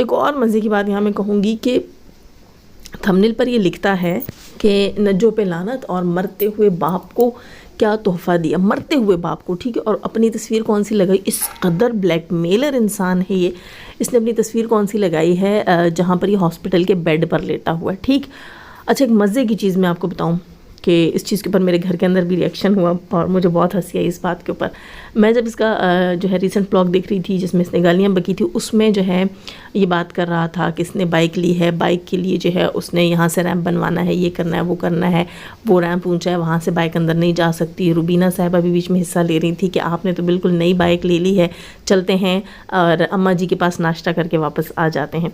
ایک اور مزے کی بات یہاں میں کہوں گی کہ تھمبنیل پر یہ لکھتا ہے کہ نجو پہ لعنت اور مرتے ہوئے باپ کو کیا تحفہ دیا، مرتے ہوئے باپ کو، ٹھیک ہے. اور اپنی تصویر کون سی لگائی، اس قدر بلیک میلر انسان ہے یہ، اس نے اپنی تصویر کون سی لگائی ہے جہاں پر یہ ہاسپٹل کے بیڈ پر لیٹا ہوا ہے. ٹھیک. اچھا ایک مزے کی چیز میں آپ کو بتاؤں کہ اس چیز کے اوپر میرے گھر کے اندر بھی ریئیکشن ہوا اور مجھے بہت ہنسی آئی اس بات کے اوپر. میں جب اس کا جو ہے ریسنٹ بلاگ دیکھ رہی تھی جس میں اس نے گالیاں بکی تھی، اس میں جو ہے یہ بات کر رہا تھا کہ اس نے بائک لی ہے، بائک کے لیے جو ہے اس نے یہاں سے ریمپ بنوانا ہے، یہ کرنا ہے، وہ کرنا ہے، وہ ریمپ اونچا ہے، وہاں سے بائک اندر نہیں جا سکتی. روبینہ صاحبہ بھی بیچ میں حصہ لے رہی تھی کہ آپ نے تو بالکل نئی بائک لے لی ہے، چلتے ہیں اور اماں جی کے پاس ناشتہ کر کے واپس آ جاتے ہیں.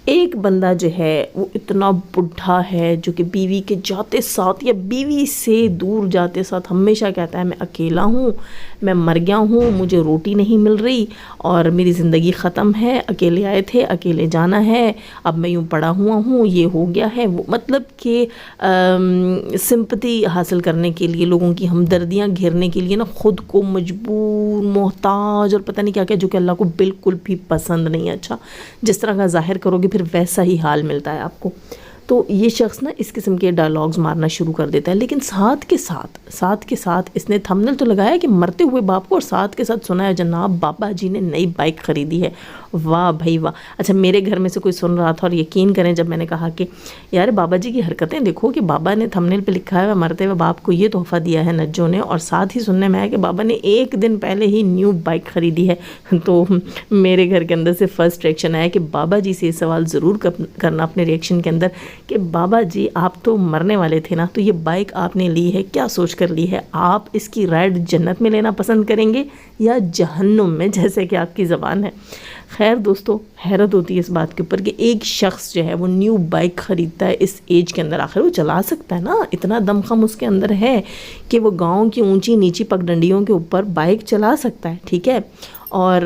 ایک بندہ جو ہے وہ اتنا بڈھا ہے جو کہ بیوی کے جاتے ساتھ یا بیوی سے دور جاتے ساتھ ہمیشہ کہتا ہے میں اکیلا ہوں، میں مر گیا ہوں، مجھے روٹی نہیں مل رہی اور میری زندگی ختم ہے، اکیلے آئے تھے، اکیلے جانا ہے، اب میں یوں پڑا ہوا ہوں، یہ ہو گیا ہے وہ. مطلب کہ سمپتی حاصل کرنے کے لیے، لوگوں کی ہمدردیاں گھیرنے کے لیے نا خود کو مجبور، محتاج اور پتہ نہیں کیا کیا، جو کہ اللہ کو بالکل بھی پسند نہیں ہے. اچھا جس طرح کا ظاہر کرو گے پھر ویسا ہی حال ملتا ہے آپ کو. تو یہ شخص نا اس قسم کے ڈائلاگز مارنا شروع کر دیتا ہے، لیکن ساتھ کے ساتھ اس نے تھمبنیل تو لگایا کہ مرتے ہوئے باپ کو، اور ساتھ کے ساتھ سنا ہے جناب بابا جی نے نئی بائک خریدی ہے. واہ بھائی واہ. اچھا میرے گھر میں سے کوئی سن رہا تھا اور یقین کریں جب میں نے کہا کہ یار بابا جی کی حرکتیں دیکھو کہ بابا نے تھمبنیل پہ لکھا ہے مرتے ہوئے باپ کو یہ تحفہ دیا ہے نجو نے، اور ساتھ ہی سننے میں آیا کہ بابا نے ایک دن پہلے ہی نیو بائک خریدی ہے، تو میرے گھر کے اندر سے فرسٹ ریئیکشن آیا کہ بابا جی سے یہ سوال ضرور کرنا اپنے ریئیکشن کے اندر کہ بابا جی آپ تو مرنے والے تھے نا، تو یہ بائک آپ نے لی ہے کیا سوچ کر لی ہے؟ آپ اس کی رائڈ جنت میں لینا پسند کریں گے یا جہنم میں، جیسے کہ آپ کی زبان ہے. خیر دوستو، حیرت ہوتی ہے اس بات کے اوپر کہ ایک شخص جو ہے وہ نیو بائک خریدتا ہے اس ایج کے اندر. آخر وہ چلا سکتا ہے نا، اتنا دمخم اس کے اندر ہے کہ وہ گاؤں کی اونچی نیچی پگڈنڈیوں کے اوپر بائک چلا سکتا ہے. ٹھیک ہے. اور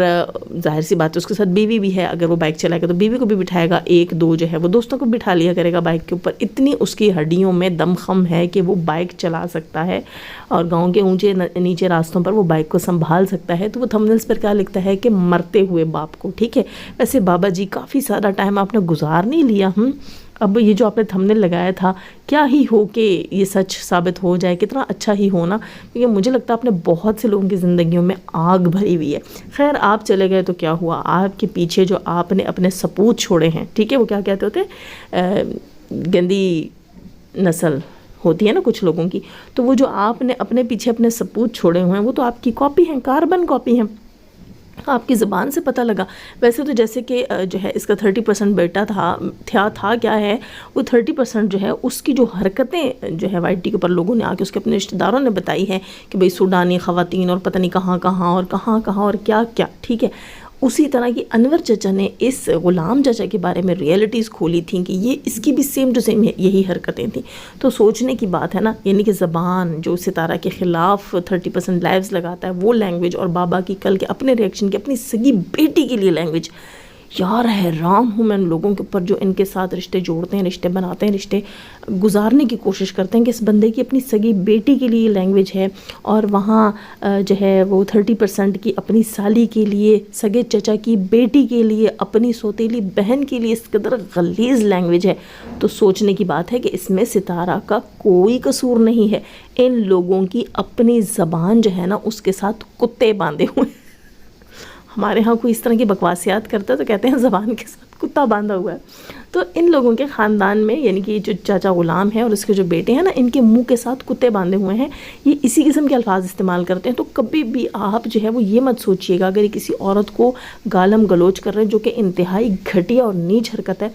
ظاہر سی بات ہے اس کے ساتھ بیوی بھی ہے، اگر وہ بائک چلائے گا تو بیوی کو بھی بٹھائے گا، ایک دو جو ہے وہ دوستوں کو بٹھا لیا کرے گا بائک کے اوپر. اتنی اس کی ہڈیوں میں دم خم ہے کہ وہ بائک چلا سکتا ہے اور گاؤں کے اونچے نیچے راستوں پر وہ بائک کو سنبھال سکتا ہے. تو وہ تھمبنیلز پر کیا لکھتا ہے کہ مرتے ہوئے باپ کو. ٹھیک ہے. ویسے بابا جی کافی سارا ٹائم آپ نے گزار نہیں لیا. اب یہ جو آپ نے تھمبنیل لگایا تھا کیا ہی ہو کہ یہ سچ ثابت ہو جائے، کتنا اچھا ہی ہونا، کیونکہ مجھے لگتا ہے آپ نے بہت سے لوگوں کی زندگیوں میں آگ بھری ہوئی ہے. خیر آپ چلے گئے تو کیا ہوا، آپ کے پیچھے جو آپ نے اپنے سپوت چھوڑے ہیں، ٹھیک ہے، وہ کیا کہتے ہوتے ہیں، گندی نسل ہوتی ہے نا کچھ لوگوں کی، تو وہ جو آپ نے اپنے پیچھے اپنے سپوت چھوڑے ہوئے ہیں وہ تو آپ کی کاپی ہیں، کاربن کاپی ہیں. آپ کی زبان سے پتہ لگا. ویسے تو جیسے کہ جو ہے اس کا 30% بیٹا تھا کیا ہے وہ 30% جو ہے اس کی جو حرکتیں جو ہے وائی ٹی کے اوپر لوگوں نے آ کے اس کے اپنے رشتہ داروں نے بتائی ہے کہ بھئی سوڈانی خواتین اور پتہ نہیں کہاں اور کیا. ٹھیک ہے. اسی طرح کی انور چچا نے اس غلام چچا کے بارے میں ریئلٹیز کھولی تھیں کہ یہ اس کی بھی سیم ٹو سیم یہی حرکتیں تھیں. تو سوچنے کی بات ہے نا، یعنی کہ زبان جو ستارہ کے خلاف 30% لائیوز لگاتا ہے وہ لینگویج، اور بابا کی کل کے اپنے ریئیکشن کی اپنی سگی بیٹی کے لیے لینگویج. یار حیران ہوں میں ان لوگوں کے اوپر جو ان کے ساتھ رشتے جوڑتے ہیں، رشتے بناتے ہیں، رشتے گزارنے کی کوشش کرتے ہیں کہ اس بندے کی اپنی سگی بیٹی کے لیے لینگویج ہے، اور وہاں جو ہے وہ 30% کی اپنی سالی کے لیے، سگے چچا کی بیٹی کے لیے، اپنی سوتیلی بہن کے لیے اس قدر غلیظ لینگویج ہے. تو سوچنے کی بات ہے کہ اس میں ستارہ کا کوئی قصور نہیں ہے. ان لوگوں کی اپنی زبان جو ہے نا اس کے ساتھ کتے باندھے ہوئے ہیں. ہمارے ہاں کوئی اس طرح کی بکواسیات کرتا ہے تو کہتے ہیں زبان کے ساتھ کتا باندھا ہوا ہے. تو ان لوگوں کے خاندان میں، یعنی کہ جو چاچا غلام ہے اور اس کے جو بیٹے ہیں نا، ان کے منہ کے ساتھ کتے باندھے ہوئے ہیں. یہ اسی قسم کے الفاظ استعمال کرتے ہیں. تو کبھی بھی آپ جو ہے وہ یہ مت سوچیے گا، اگر یہ کسی عورت کو گالم گلوچ کر رہے ہیں جو کہ انتہائی گھٹیا اور نیچ حرکت ہے،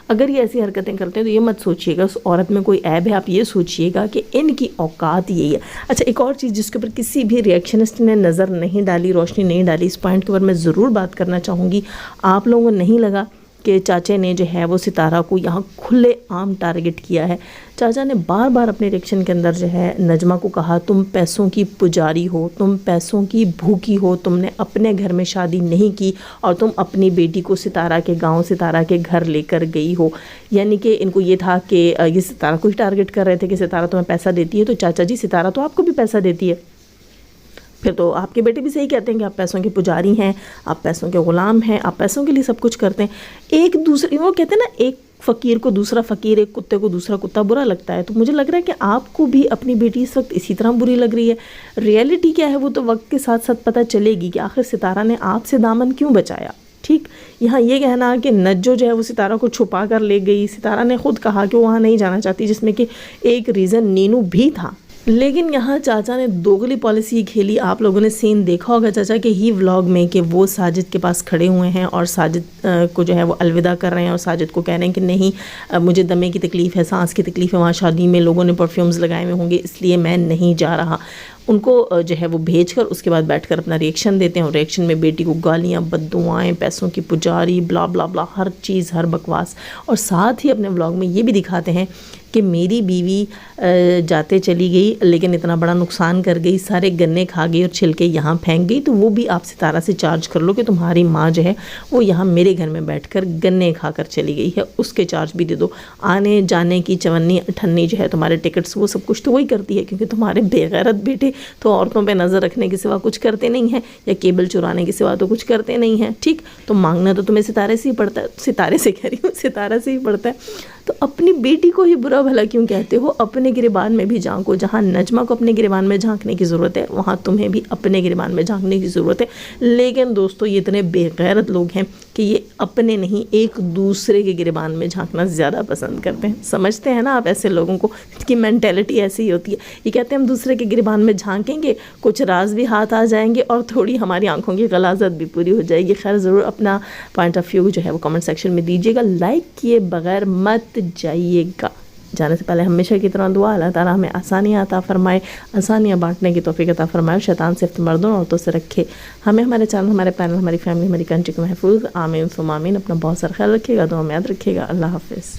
اگر یہ ایسی حرکتیں کرتے ہیں تو یہ مت سوچیے گا اس عورت میں کوئی عیب ہے. آپ یہ سوچیے گا کہ ان کی اوقات یہی ہے. اچھا ایک اور چیز جس کے اوپر کسی بھی ریئیکشنسٹ نے نظر نہیں ڈالی، روشنی نہیں ڈالی، اس پوائنٹ کے اوپر میں ضرور بات کرنا چاہوں گی. آپ لوگوں کو نہیں لگا کہ چاچے نے جو ہے وہ ستارہ کو یہاں کھلے عام ٹارگٹ کیا ہے؟ چاچا نے بار بار اپنے ریئیکشن کے اندر جو ہے نجمہ کو کہا تم پیسوں کی پجاری ہو، تم پیسوں کی بھوکی ہو، تم نے اپنے گھر میں شادی نہیں کی اور تم اپنی بیٹی کو ستارہ کے گاؤں، ستارہ کے گھر لے کر گئی ہو. یعنی کہ ان کو یہ تھا کہ یہ ستارہ کو ہی ٹارگٹ کر رہے تھے کہ ستارہ تمہیں پیسہ دیتی ہے، تو چاچا جی ستارہ تو آپ کو بھی پیسہ دیتی ہے. پھر تو آپ کے بیٹے بھی صحیح کہتے ہیں کہ آپ پیسوں کے پجاری ہیں، آپ پیسوں کے غلام ہیں، آپ پیسوں کے لیے سب کچھ کرتے ہیں۔ ایک دوسرے، وہ کہتے ہیں نا، ایک فقیر کو دوسرا فقیر، ایک کتے کو دوسرا کتا برا لگتا ہے، تو مجھے لگ رہا ہے کہ آپ کو بھی اپنی بیٹی اس وقت اسی طرح بری لگ رہی ہے۔ ریئلٹی کیا ہے وہ تو وقت کے ساتھ ساتھ پتہ چلے گی کہ آخر ستارہ نے آپ سے دامن کیوں بچایا۔ ٹھیک، یہاں یہ کہنا کہ نجو جو ہے وہ ستارہ کو چھپا کر لے گئی، ستارہ نے خود کہا کہ وہ وہاں نہیں جانا چاہتی، جس میں کہ ایک ریزن نینو بھی تھا، لیکن یہاں چاچا نے دوغلی پالیسی کھیلی۔ آپ لوگوں نے سین دیکھا ہوگا چاچا کے ہی ولاگ میں کہ وہ ساجد کے پاس کھڑے ہوئے ہیں اور ساجد کو جو ہے وہ الوداع کر رہے ہیں، اور ساجد کو کہہ رہے ہیں کہ نہیں، مجھے دمے کی تکلیف ہے، سانس کی تکلیف ہے، وہاں شادی میں لوگوں نے پرفیومز لگائے ہوئے ہوں گے، اس لیے میں نہیں جا رہا۔ ان کو جو ہے وہ بھیج کر اس کے بعد بیٹھ کر اپنا ریئیکشن دیتے ہیں، اور ریئیکشن میں بیٹی کو گالیاں، بددعائیں، پیسوں کی پجاری، بلا بلا بلا، ہر چیز، ہر بکواس، اور ساتھ ہی اپنے ولاگ میں یہ بھی دکھاتے ہیں کہ میری بیوی جاتے چلی گئی لیکن اتنا بڑا نقصان کر گئی، سارے گنے کھا گئی اور چھلکے یہاں پھینک گئی، تو وہ بھی آپ ستارہ سے چارج کر لو کہ تمہاری ماں جو ہے وہ یہاں میرے گھر میں بیٹھ کر گنے کھا کر چلی گئی ہے، اس کے چارج بھی دے دو۔ آنے جانے کی چونی اٹھنی جو ہے، تمہارے ٹکٹس، وہ سب کچھ تو وہی کرتی ہے، کیونکہ تمہارے بے غیرت بیٹے تو عورتوں پہ نظر رکھنے کے سوا کچھ کرتے نہیں ہیں، یا کیبل چرانے کے سوا تو کچھ کرتے نہیں ہیں۔ ٹھیک، تو مانگنا تو تمہیں ستارے سے ہی پڑتا ہے، ستارے سے کہہ رہی ہوں، ستارہ سے ہی پڑتا ہے، تو اپنی بیٹی کو ہی برا بھلا کیوں کہتے ہو؟ اپنے گریبان میں بھی جھانکو، جہاں نجمہ کو اپنے گریبان میں جھانکنے کی ضرورت ہے وہاں تمہیں بھی اپنے گریبان میں جھانکنے کی ضرورت ہے۔ لیکن دوستو، یہ اتنے بے غیرت لوگ ہیں کہ یہ اپنے نہیں، ایک دوسرے کے گریبان میں جھانکنا زیادہ پسند کرتے ہیں۔ سمجھتے ہیں نا آپ ایسے لوگوں کو، کی مینٹیلٹی ایسی ہی ہوتی ہے۔ یہ کہتے ہیں ہم دوسرے کے گریبان میں جھانکیں گے، کچھ راز بھی ہاتھ آ جائیں گے اور تھوڑی ہماری آنکھوں کی غلاظت بھی پوری ہو جائے گی۔ خیر، ضرور اپنا پوائنٹ آف ویو جو ہے وہ کمنٹ سیکشن میں دیجیے گا، لائک کیے بغیر مت جائیے گا۔ جانے سے پہلے ہمیشہ کی طرح دعا، اللہ تعالیٰ ہمیں آسانیاں عطا فرمائے، آسانیاں بانٹنے کی توفیق عطا فرمائے، اور شیطان سے مردوں اور عورتوں سے رکھے ہمیں، ہمارے چینل، ہمارے پینل، ہماری فیملی، ہماری کنٹری کو محفوظ۔ آمین ثم آمین۔ اپنا بہت سارا خیال رکھیے گا، دعا میں یاد رکھیے گا۔ اللہ حافظ۔